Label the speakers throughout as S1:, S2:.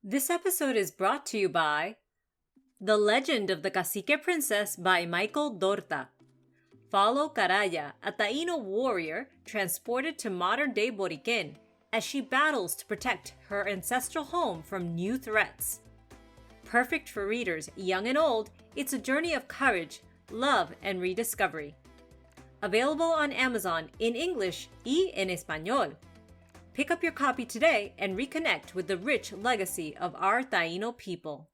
S1: This episode is brought to you by The Legend of the Cacique Princess by Michael Dorta. Follow Caraya, a Taíno warrior transported to modern-day Boriquén, as she battles to protect her ancestral home from new threats. Perfect for readers young and old, it's a journey of courage, love, and rediscovery. Available on Amazon in English y en español. Pick up your copy today and reconnect with the rich legacy of our Taíno people.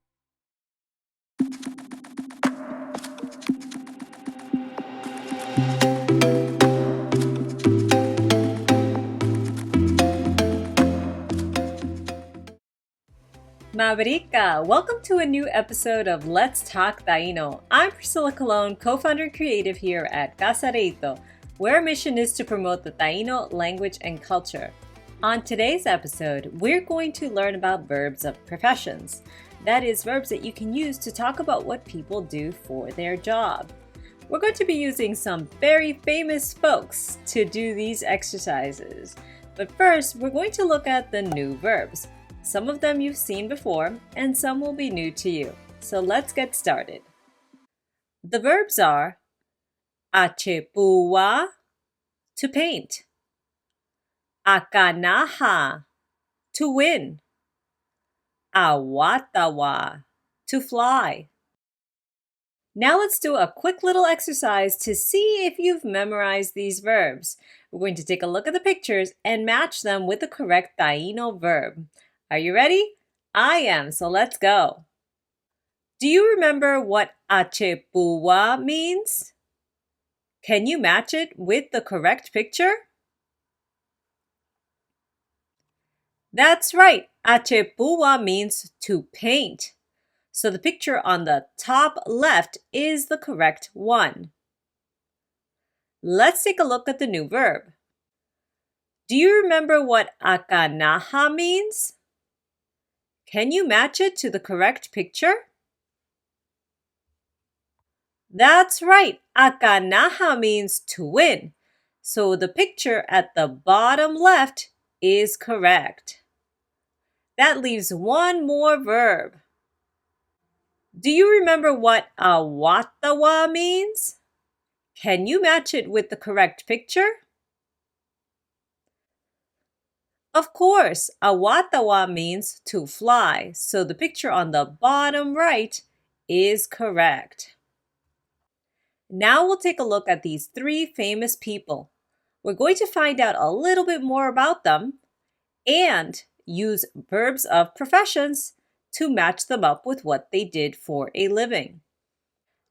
S1: Mabrica! Welcome to a new episode of Let's Talk Taíno. I'm Priscilla Colon, co-founder and creative here at Casareito, where our mission is to promote the Taíno language and culture. On today's episode, we're going to learn about verbs of professions. That is, verbs that you can use to talk about what people do for their job. We're going to be using some very famous folks to do these exercises. But first, we're going to look at the new verbs. Some of them you've seen before, and some will be new to you. So let's get started. The verbs are achepua, to paint, akanaha, to win, awatawa, to fly. Now let's do a quick little exercise to see if you've memorized these verbs. We're going to take a look at the pictures and match them with the correct Taíno verb. Are you ready? I am, so let's go. Do you remember what achepua means? Can you match it with the correct picture? That's right, achepua means to paint. So the picture on the top left is the correct one. Let's take a look at the new verb. Do you remember what akanaha means? Can you match it to the correct picture? That's right, akanaha means to win. So the picture at the bottom left is correct. That leaves one more verb. Do you remember what awatawa means? Can you match it with the correct picture? Of course, awatawa means to fly, so the picture on the bottom right is correct. Now we'll take a look at these three famous people. We're going to find out a little bit more about them and use verbs of professions to match them up with what they did for a living.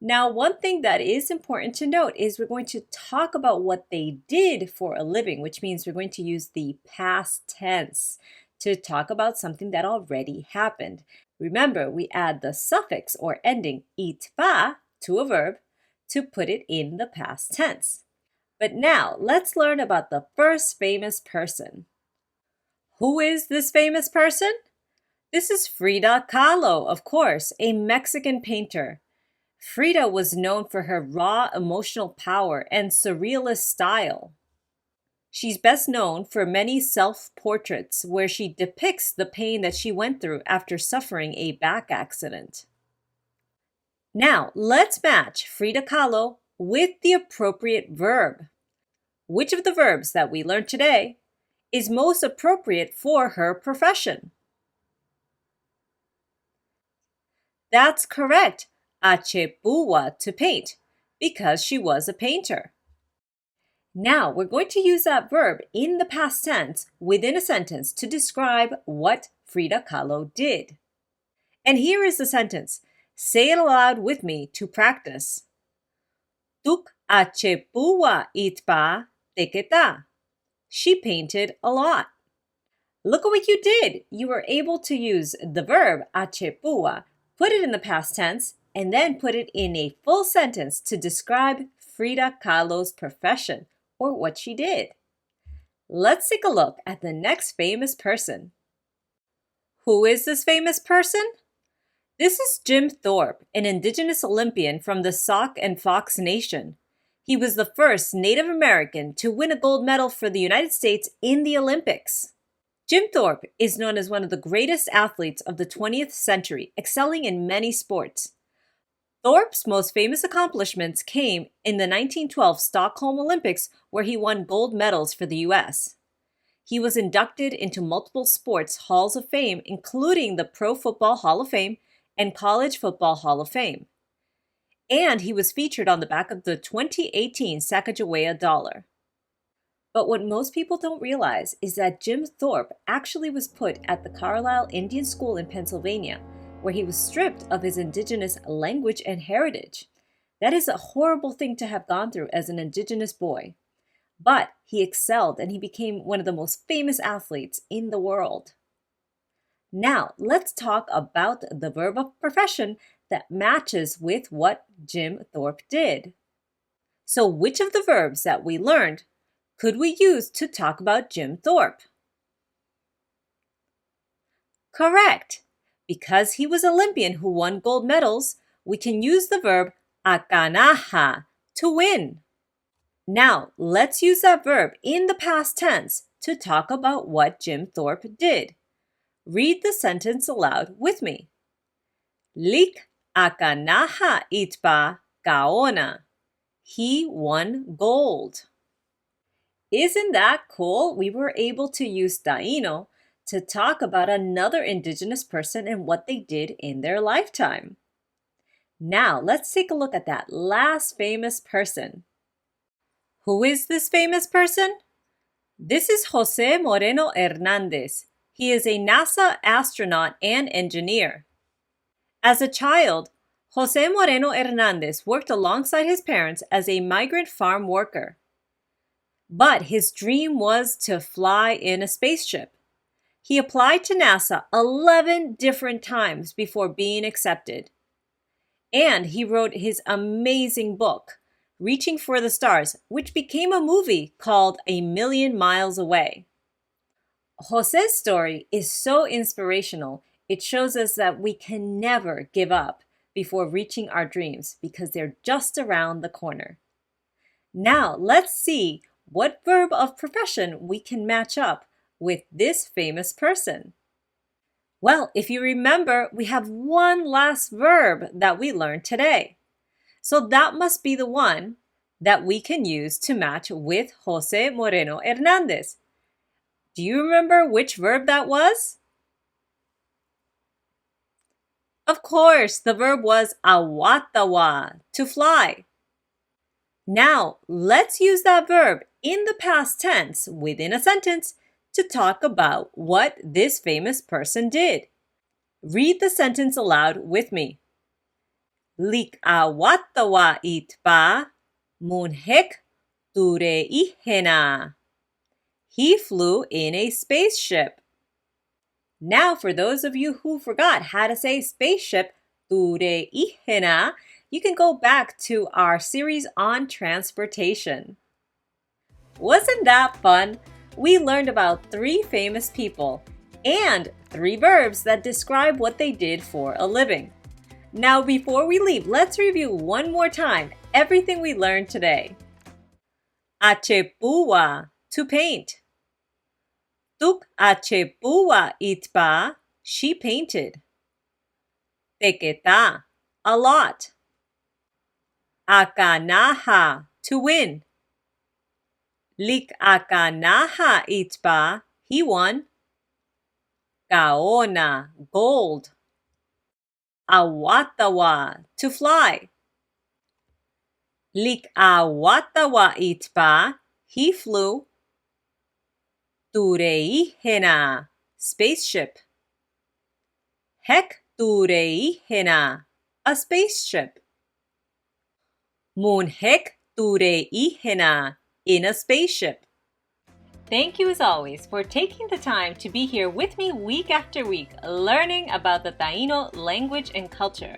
S1: Now, one thing that is important to note is we're going to talk about what they did for a living, which means we're going to use the past tense to talk about something that already happened. Remember, we add the suffix or ending itva to a verb to put it in the past tense. But now, let's learn about the first famous person. Who is this famous person? This is Frida Kahlo, of course, a Mexican painter. Frida was known for her raw emotional power and surrealist style. She's best known for many self-portraits where she depicts the pain that she went through after suffering a back accident. Now, let's match Frida Kahlo with the appropriate verb. Which of the verbs that we learned today is most appropriate for her profession? That's correct. Achepua, to paint, because she was a painter. Now we're going to use that verb in the past tense within a sentence to describe what Frida Kahlo did. And here is the sentence. Say it aloud with me to practice. Tuk achepua itpa teketa. She painted a lot. Look at what you did. You were able to use the verb achepua, put it in the past tense, and then put it in a full sentence to describe Frida Kahlo's profession or what she did. Let's take a look at the next famous person. Who is this famous person? This is Jim Thorpe, an indigenous Olympian from the Sauk and Fox Nation. He was the first Native American to win a gold medal for the United States in the Olympics. Jim Thorpe is known as one of the greatest athletes of the 20th century, excelling in many sports. Thorpe's most famous accomplishments came in the 1912 Stockholm Olympics, where he won gold medals for the U.S. He was inducted into multiple sports halls of fame, including the Pro Football Hall of Fame and College Football Hall of Fame. And he was featured on the back of the 2018 Sacagawea dollar. But what most people don't realize is that Jim Thorpe actually was put at the Carlisle Indian School in Pennsylvania, where he was stripped of his indigenous language and heritage. That is a horrible thing to have gone through as an indigenous boy. But he excelled and he became one of the most famous athletes in the world. Now, let's talk about the verb of profession that matches with what Jim Thorpe did. So, which of the verbs that we learned could we use to talk about Jim Thorpe? Correct! Because he was Olympian who won gold medals, we can use the verb akanaha, to win. Now, let's use that verb in the past tense to talk about what Jim Thorpe did. Read the sentence aloud with me. Lik akanaha itpa kaona. He won gold. Isn't that cool? We were able to use Taíno to talk about another indigenous person and what they did in their lifetime. Now, let's take a look at that last famous person. Who is this famous person? This is José Moreno Hernández. He is a NASA astronaut and engineer. As a child, José Moreno Hernández worked alongside his parents as a migrant farm worker. But his dream was to fly in a spaceship. He applied to NASA 11 different times before being accepted. And he wrote his amazing book, Reaching for the Stars, which became a movie called A Million Miles Away. José's story is so inspirational. It shows us that we can never give up before reaching our dreams because they're just around the corner. Now, let's see what verb of profession we can match up with this famous person. Well, if you remember, we have one last verb that we learned today. So that must be the one that we can use to match with José Moreno Hernández. Do you remember which verb that was? Of course, the verb was awatawa, to fly. Now, let's use that verb in the past tense within a sentence to talk about what this famous person did. Read the sentence aloud with me. Lik awatawa itpa munhek ture ihena. He flew in a spaceship. Now, for those of you who forgot how to say spaceship, ture ihena, you can go back to our series on transportation. Wasn't that fun? We learned about 3 famous people and 3 verbs that describe what they did for a living. Now, before we leave, let's review one more time everything we learned today. Achepua, to paint. Tuk achepua itpa, she painted. Teketa, a lot. Akanaha, to win. Lik akanaha itpa, he won. Kaona, gold. Awatawa, to fly. Lik awatawa itpa, he flew. Tureihena, spaceship. Hek tureihena, a spaceship. Munhek tureihena, in a spaceship. Thank you as always for taking the time to be here with me week after week, learning about the Taíno language and culture.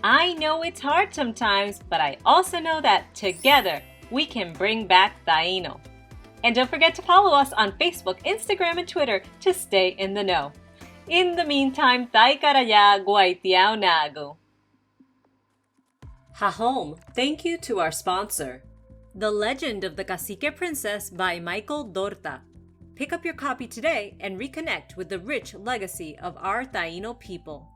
S1: I know it's hard sometimes, but I also know that together we can bring back Taíno. And don't forget to follow us on Facebook, Instagram, and Twitter to stay in the know. In the meantime, tay karaya guaitiao nago. Jajóm, thank you to our sponsor. The Legend of the Cacique Princess by Michael Dorta. Pick up your copy today and reconnect with the rich legacy of our Taíno people.